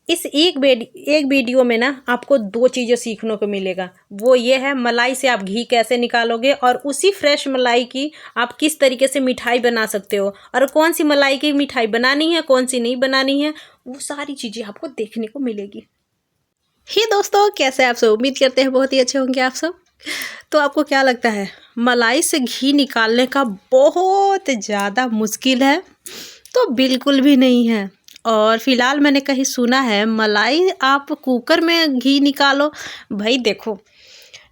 इस एक वीडियो में ना आपको 2 चीज़ें सीखने को मिलेगा। वो ये है मलाई से आप घी कैसे निकालोगे और उसी फ्रेश मलाई की आप किस तरीके से मिठाई बना सकते हो और कौन सी मलाई की मिठाई बनानी है, कौन सी नहीं बनानी है, वो सारी चीज़ें आपको देखने को मिलेगी। ही दोस्तों, कैसे आप सब? उम्मीद करते हैं बहुत ही अच्छे होंगे आप सब। तो आपको क्या लगता है मलाई से घी निकालने का बहुत ज़्यादा मुश्किल है? तो बिल्कुल भी नहीं है। और फिलहाल मैंने कहीं सुना है मलाई आप कुकर में घी निकालो। भाई देखो,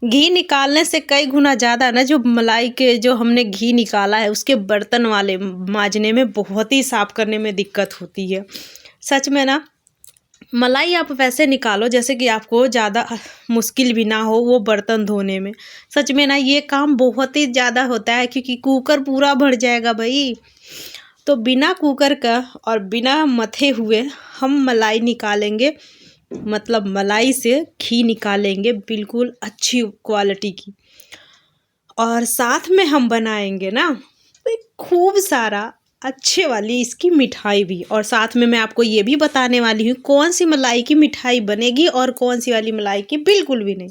घी निकालने से कई गुना ज़्यादा ना जो मलाई के जो हमने घी निकाला है उसके बर्तन वाले मांजने में बहुत ही साफ करने में दिक्कत होती है। सच में ना, मलाई आप वैसे निकालो जैसे कि आपको ज़्यादा मुश्किल भी ना हो वो बर्तन धोने में। सच में ना, ये काम बहुत ही ज़्यादा होता है क्योंकि कुकर पूरा भर जाएगा भाई। तो बिना कुकर का और बिना मथे हुए हम मलाई निकालेंगे, मतलब मलाई से घी निकालेंगे बिल्कुल अच्छी क्वालिटी की। और साथ में हम बनाएंगे ना एक खूब सारा अच्छे वाली इसकी मिठाई भी। और साथ में मैं आपको ये भी बताने वाली हूँ कौन सी मलाई की मिठाई बनेगी और कौन सी वाली मलाई की बिल्कुल भी नहीं।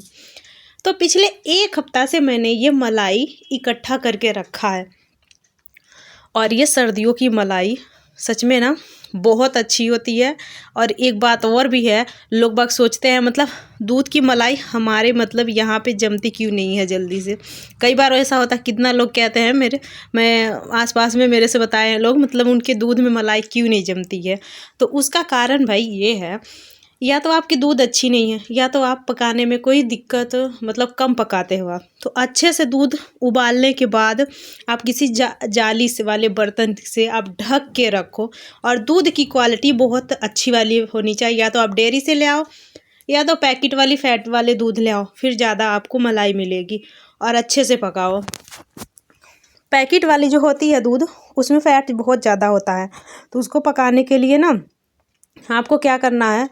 तो पिछले 1 हफ्ता से मैंने ये मलाई इकट्ठा करके रखा है और ये सर्दियों की मलाई सच में ना बहुत अच्छी होती है। और एक बात और भी है, लोग बाग सोचते हैं मतलब दूध की मलाई हमारे मतलब यहाँ पे जमती क्यों नहीं है जल्दी से। कई बार ऐसा होता है, कितना लोग कहते हैं मैं आसपास में मेरे से बताए हैं लोग मतलब उनके दूध में मलाई क्यों नहीं जमती है। तो उसका कारण भाई ये है, या तो आपकी दूध अच्छी नहीं है या तो आप पकाने में कोई दिक्कत मतलब कम पकाते हो आप। तो अच्छे से दूध उबालने के बाद आप किसी जाली से वाले बर्तन से आप ढक के रखो। और दूध की क्वालिटी बहुत अच्छी वाली होनी चाहिए, या तो आप डेयरी से ले आओ या तो पैकेट वाली फैट वाले दूध ले आओ, फिर ज़्यादा आपको मलाई मिलेगी। और अच्छे से पकाओ। पैकेट वाली जो होती है दूध, उसमें फ़ैट बहुत ज़्यादा होता है। तो उसको पकाने के लिए ना आपको क्या करना है,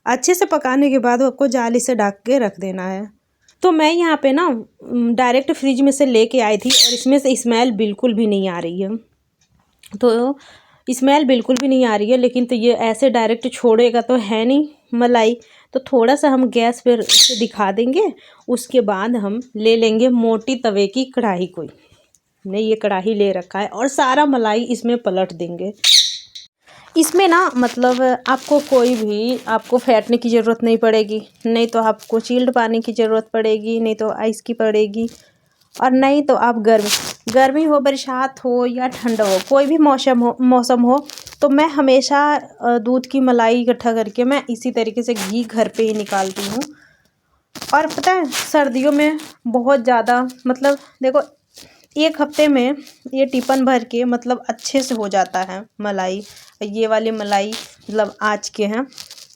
अच्छे से पकाने के बाद आपको जाली से ढक के रख देना है। तो मैं यहाँ पे ना डायरेक्ट फ्रिज में से लेके आई थी और इसमें से स्मेल बिल्कुल भी नहीं आ रही है। तो स्मेल बिल्कुल भी नहीं आ रही है, लेकिन तो ये ऐसे डायरेक्ट छोड़ेगा तो है नहीं मलाई। तो थोड़ा सा हम गैस पर इसे दिखा देंगे। उसके बाद हम ले लेंगे मोटी तवे की कढ़ाई कोई। हमने ये कढ़ाई ले रखा है और सारा मलाई इसमें पलट देंगे। इसमें ना मतलब आपको कोई भी आपको फेंटने की ज़रूरत नहीं पड़ेगी, नहीं तो आपको चिल्ड पानी की ज़रूरत पड़ेगी, नहीं तो आइस की पड़ेगी। और नहीं तो आप गर्मी हो, बरसात हो या ठंड हो, कोई भी मौसम हो तो मैं हमेशा दूध की मलाई इकट्ठा करके मैं इसी तरीके से घी घर पे ही निकालती हूँ। और पता है सर्दियों में बहुत ज़्यादा मतलब देखो 1 हफ्ते में ये टिफिन भर के मतलब अच्छे से हो जाता है मलाई। ये वाली मलाई मतलब आज के हैं।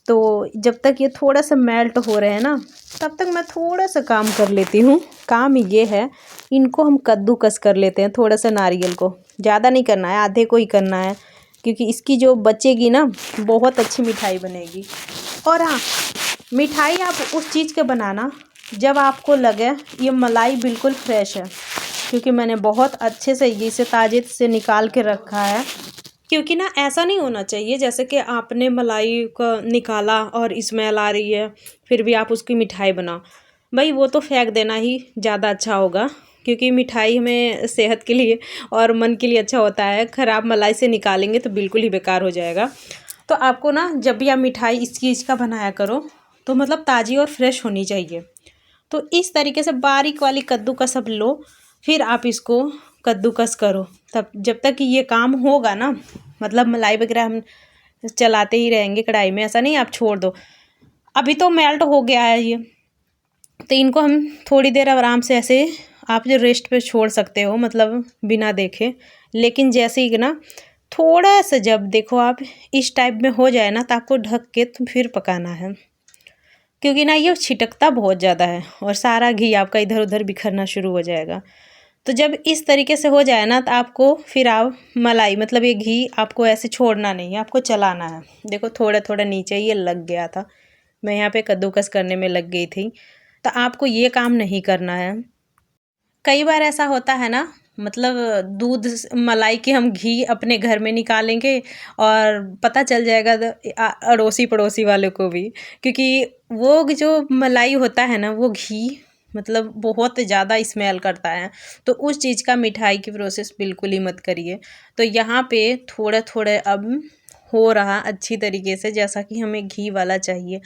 तो जब तक ये थोड़ा सा मेल्ट हो रहे हैं ना, तब तक मैं थोड़ा सा काम कर लेती हूँ। काम ये है, इनको हम कद्दूकस कर लेते हैं। थोड़ा सा नारियल को ज़्यादा नहीं करना है, आधे को ही करना है, क्योंकि इसकी जो बचेगी ना बहुत अच्छी मिठाई बनेगी। और हाँ, मिठाई आप उस चीज़ के बनाना जब आपको लगे ये मलाई बिल्कुल फ्रेश है, क्योंकि मैंने बहुत अच्छे से इसे ताजे से निकाल के रखा है। क्योंकि ना ऐसा नहीं होना चाहिए जैसे कि आपने मलाई को निकाला और स्मेल आ रही है फिर भी आप उसकी मिठाई बनाओ। भाई वो तो फेंक देना ही ज़्यादा अच्छा होगा, क्योंकि मिठाई हमें सेहत के लिए और मन के लिए अच्छा होता है। ख़राब मलाई से निकालेंगे तो बिल्कुल ही बेकार हो जाएगा। तो आपको ना जब भी आप मिठाई इस चीज़ का बनाया करो तो मतलब ताज़ी और फ्रेश होनी चाहिए। तो इस तरीके से बारीक वाली कद्दूकस सब लो, फिर आप इसको कद्दूकस करो। तब जब तक कि ये काम होगा ना, मतलब मलाई वगैरह हम चलाते ही रहेंगे कढ़ाई में, ऐसा नहीं आप छोड़ दो। अभी तो मेल्ट हो गया है ये, तो इनको हम थोड़ी देर आराम से ऐसे आप जो रेस्ट पे छोड़ सकते हो, मतलब बिना देखे। लेकिन जैसे ही ना थोड़ा सा जब देखो आप इस टाइप में हो जाए ना, तो आपको ढक के तो फिर पकाना है, क्योंकि ना ये छिटकता बहुत ज़्यादा है और सारा घी आपका इधर उधर बिखरना शुरू हो जाएगा। तो जब इस तरीके से हो जाए ना, तो आपको फिर आप मलाई मतलब ये घी आपको ऐसे छोड़ना नहीं है, आपको चलाना है। देखो थोड़ा थोड़ा नीचे ये लग गया था, मैं यहाँ पे कद्दूकस करने में लग गई थी। तो आपको ये काम नहीं करना है। कई बार ऐसा होता है ना, मतलब दूध मलाई के हम घी अपने घर में निकालेंगे और पता चल जाएगा अड़ोसी पड़ोसी वालों को भी, क्योंकि वो जो मलाई होता है ना वो घी मतलब बहुत ज़्यादा स्मेल करता है। तो उस चीज़ का मिठाई की प्रोसेस बिल्कुल ही मत करिए। तो यहाँ पे थोड़ा थोड़ा अब हो रहा अच्छी तरीके से, जैसा कि हमें घी वाला चाहिए।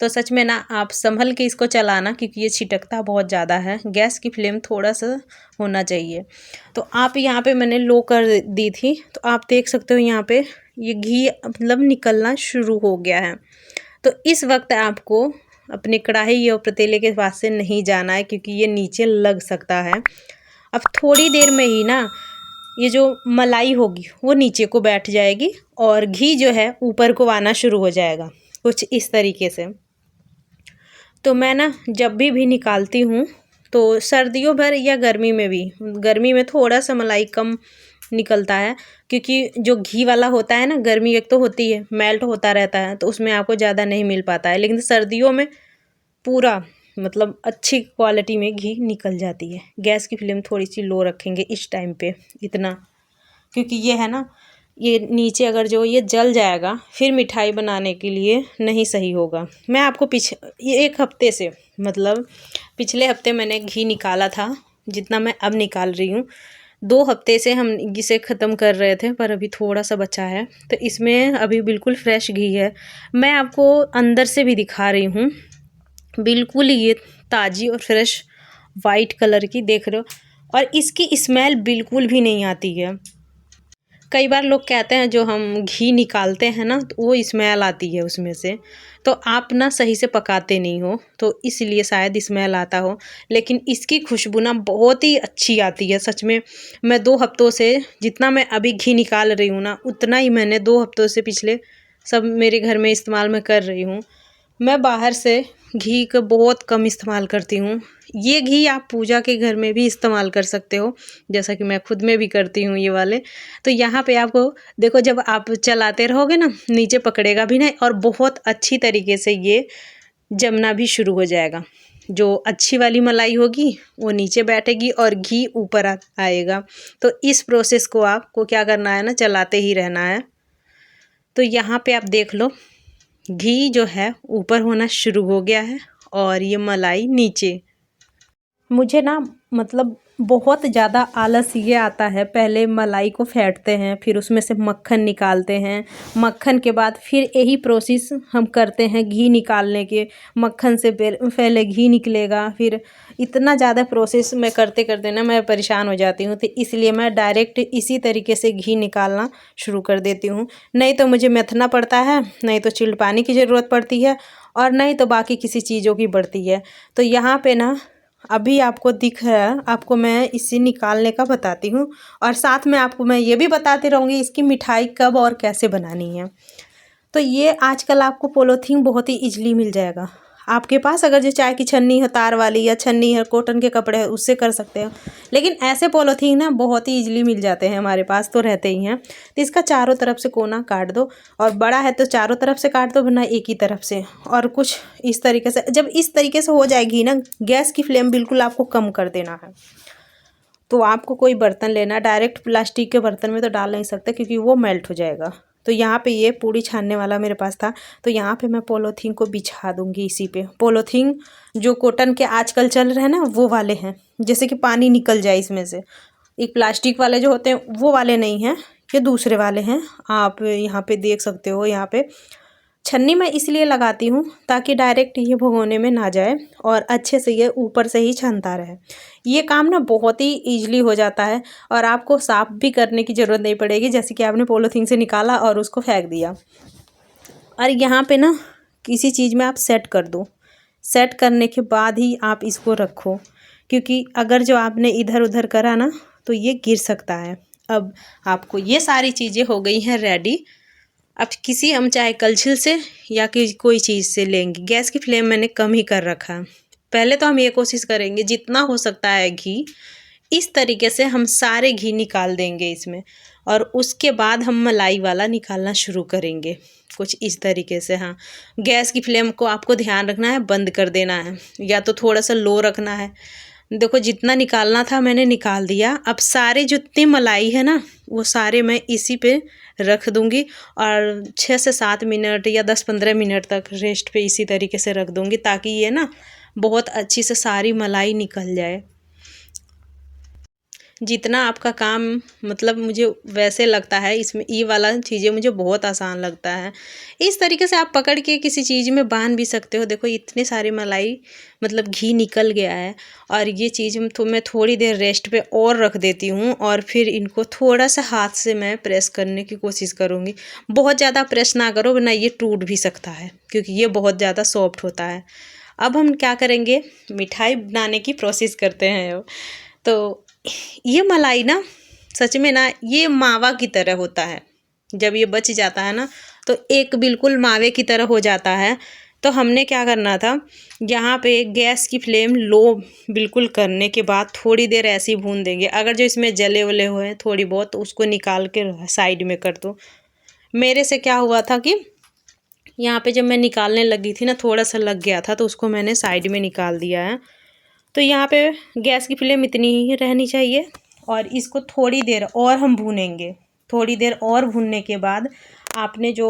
तो सच में ना आप संभल के इसको चलाना, क्योंकि ये छिटकता बहुत ज़्यादा है। गैस की फ्लेम थोड़ा सा होना चाहिए। तो आप यहाँ पे मैंने लो कर दी थी, तो आप देख सकते हो यहाँ पे ये घी मतलब निकलना शुरू हो गया है। तो इस वक्त आपको अपने कढ़ाई या पतीले के पास से नहीं जाना है, क्योंकि ये नीचे लग सकता है। अब थोड़ी देर में ही ना ये जो मलाई होगी वो नीचे को बैठ जाएगी और घी जो है ऊपर को आना शुरू हो जाएगा, कुछ इस तरीके से। तो मैं ना जब भी निकालती हूँ तो सर्दियों भर या गर्मी में भी, गर्मी में थोड़ा सा मलाई कम निकलता है, क्योंकि जो घी वाला होता है ना गर्मी एक तो होती है, मेल्ट होता रहता है, तो उसमें आपको ज़्यादा नहीं मिल पाता है। लेकिन सर्दियों में पूरा मतलब अच्छी क्वालिटी में घी निकल जाती है। गैस की फ्लेम थोड़ी सी लो रखेंगे इस टाइम पे इतना, क्योंकि ये है ना ये नीचे अगर जो ये जल जाएगा फिर मिठाई बनाने के लिए नहीं सही होगा। मैं आपको ये 1 हफ्ते से मतलब पिछले हफ्ते मैंने घी निकाला था जितना मैं अब निकाल रही हूँ। 2 हफ्ते से हम इसे ख़त्म कर रहे थे, पर अभी थोड़ा सा बचा है। तो इसमें अभी बिल्कुल फ्रेश घी है। मैं आपको अंदर से भी दिखा रही हूँ, बिल्कुल ये ताज़ी और फ्रेश वाइट कलर की देख रहे हो, और इसकी स्मेल बिल्कुल भी नहीं आती है। कई बार लोग कहते हैं जो हम घी निकालते हैं ना तो वो स्मेल आती है उसमें से, तो आप ना सही से पकाते नहीं हो तो इसलिए शायद स्मेल आता हो। लेकिन इसकी खुशबू ना बहुत ही अच्छी आती है सच में। मैं 2 हफ्तों से जितना मैं अभी घी निकाल रही हूँ ना उतना ही मैंने 2 हफ्तों से पिछले सब मेरे घर में इस्तेमाल मैं कर रही हूँ। मैं बाहर से घी का बहुत कम इस्तेमाल करती हूँ। ये घी आप पूजा के घर में भी इस्तेमाल कर सकते हो, जैसा कि मैं खुद में भी करती हूँ ये वाले। तो यहाँ पे आपको देखो जब आप चलाते रहोगे ना नीचे पकड़ेगा भी नहीं और बहुत अच्छी तरीके से ये जमना भी शुरू हो जाएगा। जो अच्छी वाली मलाई होगी वो नीचे बैठेगी और घी ऊपर आएगा। तो इस प्रोसेस को आपको क्या करना है ना, चलाते ही रहना है। तो यहाँ पे आप देख लो घी जो है ऊपर होना शुरू हो गया है और ये मलाई नीचे। मुझे ना मतलब बहुत ज़्यादा आलस ये आता है, पहले मलाई को फेंटते हैं फिर उसमें से मक्खन निकालते हैं, मक्खन के बाद फिर यही प्रोसेस हम करते हैं घी निकालने के। मक्खन से पहले घी निकलेगा, फिर इतना ज़्यादा प्रोसेस मैं करते करते ना मैं परेशान हो जाती हूँ। तो इसलिए मैं डायरेक्ट इसी तरीके से घी निकालना शुरू कर देती हूँ। नहीं तो मुझे मेथना पड़ता है, नहीं तो चिल्ड पानी की ज़रूरत पड़ती है, और नहीं तो बाकी किसी चीज़ों की पड़ती है। तो यहाँ पे ना अभी आपको दिख रहा है, आपको मैं इसे निकालने का बताती हूँ और साथ में आपको मैं ये भी बताती रहूँगी इसकी मिठाई कब और कैसे बनानी है। तो ये आजकल आपको पॉलीथीन बहुत ही ईजिली मिल जाएगा। आपके पास अगर जो चाय की छन्नी है तार वाली या छन्नी है कॉटन के कपड़े है उससे कर सकते हो, लेकिन ऐसे पॉलीथीन ना बहुत ही ईजिली मिल जाते हैं, हमारे पास तो रहते ही हैं। तो इसका चारों तरफ से कोना काट दो, और बड़ा है तो चारों तरफ से काट दो वरना एक ही तरफ से। और कुछ इस तरीके से जब इस तरीके से हो जाएगी ना, गैस की फ्लेम बिल्कुल आपको कम कर देना है। तो आपको कोई बर्तन लेना, डायरेक्ट प्लास्टिक के बर्तन में तो डाल नहीं सकते क्योंकि वो मेल्ट हो जाएगा। तो यहाँ पे ये पूड़ी छानने वाला मेरे पास था, तो यहाँ पे मैं पॉलीथीन को बिछा दूँगी इसी पे। पॉलीथीन जो कॉटन के आजकल चल रहे हैं ना वो वाले हैं, जैसे कि पानी निकल जाए इसमें से। एक प्लास्टिक वाले जो होते हैं वो वाले नहीं हैं, ये दूसरे वाले हैं। आप यहाँ पे देख सकते हो, यहाँ पे छन्नी मैं इसलिए लगाती हूँ ताकि डायरेक्ट ये भगोने में ना जाए और अच्छे से ये ऊपर से ही छनता रहे। ये काम ना बहुत ही ईजिली हो जाता है और आपको साफ़ भी करने की ज़रूरत नहीं पड़ेगी, जैसे कि आपने पॉलीथीन से निकाला और उसको फेंक दिया। और यहाँ पे ना किसी चीज़ में आप सेट कर दो, सेट करने के बाद ही आप इसको रखो, क्योंकि अगर जो आपने इधर उधर करा ना तो ये गिर सकता है। अब आपको ये सारी चीज़ें हो गई हैं रेडी। अब किसी हम चाहे कलछिल से या कोई चीज़ से लेंगे। गैस की फ्लेम मैंने कम ही कर रखा है। पहले तो हम ये कोशिश करेंगे जितना हो सकता है घी इस तरीके से हम सारे घी निकाल देंगे इसमें, और उसके बाद हम मलाई वाला निकालना शुरू करेंगे कुछ इस तरीके से। हाँ, गैस की फ्लेम को आपको ध्यान रखना है, बंद कर देना है या तो थोड़ा सा लो रखना है। देखो जितना निकालना था मैंने निकाल दिया। अब सारे जितनी मलाई है ना वो सारे मैं इसी पे रख दूंगी और 6 से 7 मिनट या 10-15 मिनट तक रेस्ट पे इसी तरीके से रख दूंगी, ताकि ये ना बहुत अच्छी से सारी मलाई निकल जाए। जितना आपका काम मतलब मुझे वैसे लगता है, इसमें ये वाला चीज़ें मुझे बहुत आसान लगता है। इस तरीके से आप पकड़ के किसी चीज़ में बांध भी सकते हो। देखो इतनी सारी मलाई मतलब घी निकल गया है। और ये चीज़ तो मैं थोड़ी देर रेस्ट पे और रख देती हूँ और फिर इनको थोड़ा सा हाथ से मैं प्रेस करने की कोशिश करूँगी। बहुत ज़्यादा प्रेस ना करो वरना ये टूट भी सकता है, क्योंकि ये बहुत ज़्यादा सॉफ्ट होता है। अब हम क्या करेंगे, मिठाई बनाने की प्रोसेस करते हैं। तो ये मलाई ना सच में ना ये मावा की तरह होता है। जब ये बच जाता है ना तो एक बिल्कुल मावे की तरह हो जाता है। तो हमने क्या करना था, यहाँ पे गैस की फ्लेम लो बिल्कुल करने के बाद थोड़ी देर ऐसे ही भून देंगे। अगर जो इसमें जले वले हुए थोड़ी बहुत तो उसको निकाल के साइड में कर दो। मेरे से क्या हुआ था कि यहाँ पे जब मैं निकालने लगी थी ना थोड़ा सा लग गया था, तो उसको मैंने साइड में निकाल दिया है। तो यहाँ पे गैस की फ्लेम इतनी ही रहनी चाहिए और इसको थोड़ी देर और हम भूनेंगे। थोड़ी देर और भूनने के बाद आपने जो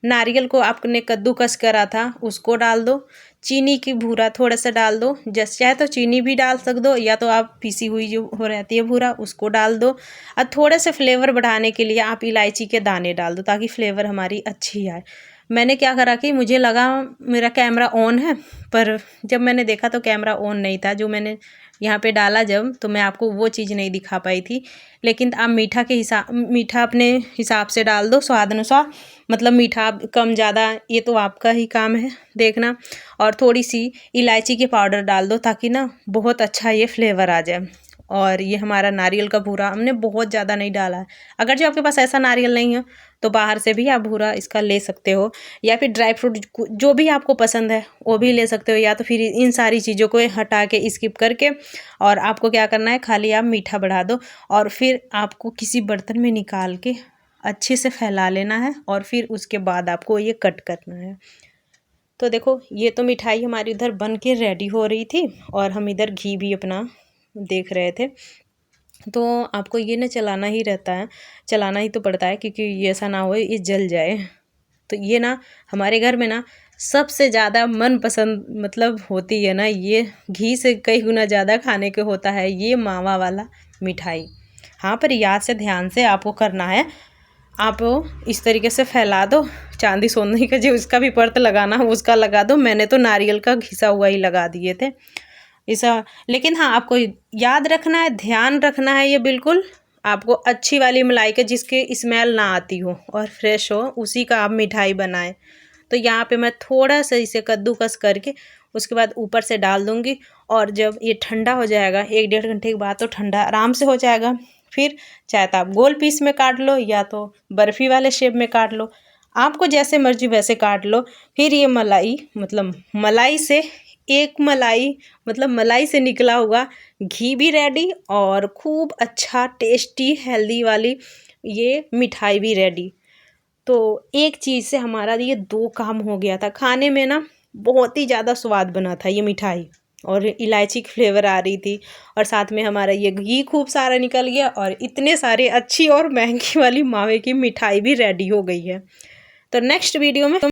नारियल को आपने कद्दूकस करा था उसको डाल दो। चीनी की भूरा थोड़ा सा डाल दो, जैसे चाहे तो चीनी भी डाल सकते हो या तो आप पीसी हुई जो हो रहती है भूरा उसको डाल दो। और थोड़े से फ्लेवर बढ़ाने के लिए आप इलायची के दाने डाल दो ताकि फ्लेवर हमारी अच्छी आए। मैंने क्या करा कि मुझे लगा मेरा कैमरा ऑन है, पर जब मैंने देखा तो कैमरा ऑन नहीं था। जो मैंने यहाँ पे डाला जब तो मैं आपको वो चीज़ नहीं दिखा पाई थी। लेकिन आप मीठा अपने हिसाब से डाल दो स्वाद अनुसार। मतलब मीठा कम ज़्यादा ये तो आपका ही काम है देखना। और थोड़ी सी इलायची के पाउडर डाल दो ताकि ना बहुत अच्छा ये फ्लेवर आ जाए। और ये हमारा नारियल का भूरा हमने बहुत ज़्यादा नहीं डाला है। अगर जो आपके पास ऐसा नारियल नहीं है तो बाहर से भी आप भूरा इसका ले सकते हो, या फिर ड्राई फ्रूट जो भी आपको पसंद है वो भी ले सकते हो, या तो फिर इन सारी चीज़ों को हटा के स्किप करके और आपको क्या करना है खाली आप मीठा बढ़ा दो और फिर आपको किसी बर्तन में निकाल के अच्छे से फैला लेना है और फिर उसके बाद आपको ये कट करना है। तो देखो ये तो मिठाई हमारी इधर बन के रेडी हो रही थी और हम इधर घी भी अपना देख रहे थे। तो आपको ये ना चलाना ही रहता है, चलाना ही तो पड़ता है क्योंकि ये ऐसा ना हो ये जल जाए। तो ये ना हमारे घर में ना सबसे ज़्यादा मनपसंद मतलब होती है ना, ये घी से कई गुना ज़्यादा खाने के होता है ये मावा वाला मिठाई। हाँ पर याद से ध्यान से आपको करना है। आप इस तरीके से फैला दो, चांदी सोने का जो उसका भी पर्त लगाना है उसका लगा दो। मैंने तो नारियल का घिसा हुआ ही लगा दिए थे ऐसा। लेकिन हाँ आपको याद रखना है, ध्यान रखना है, ये बिल्कुल आपको अच्छी वाली मलाई का जिसके स्मेल ना आती हो और फ्रेश हो उसी का आप मिठाई बनाएं। तो यहाँ पे मैं थोड़ा सा इसे कद्दूकस करके उसके बाद ऊपर से डाल दूँगी। और जब ये ठंडा हो जाएगा 1-1.5 घंटे के बाद तो ठंडा आराम से हो जाएगा। फिर चाहे तो आप गोल पीस में काट लो या तो बर्फ़ी वाले शेप में काट लो, आपको जैसे मर्जी वैसे काट लो। फिर ये मलाई मतलब मलाई से एक मलाई मतलब मलाई से निकला हुआ घी भी रेडी और खूब अच्छा टेस्टी हेल्दी वाली ये मिठाई भी रेडी। तो एक चीज़ से हमारा ये 2 काम हो गया था। खाने में ना बहुत ही ज़्यादा स्वाद बना था ये मिठाई और इलायची की फ्लेवर आ रही थी और साथ में हमारा ये घी खूब सारा निकल गया और इतने सारे अच्छी और महंगी वाली मावे की मिठाई भी रेडी हो गई है। तो नेक्स्ट वीडियो में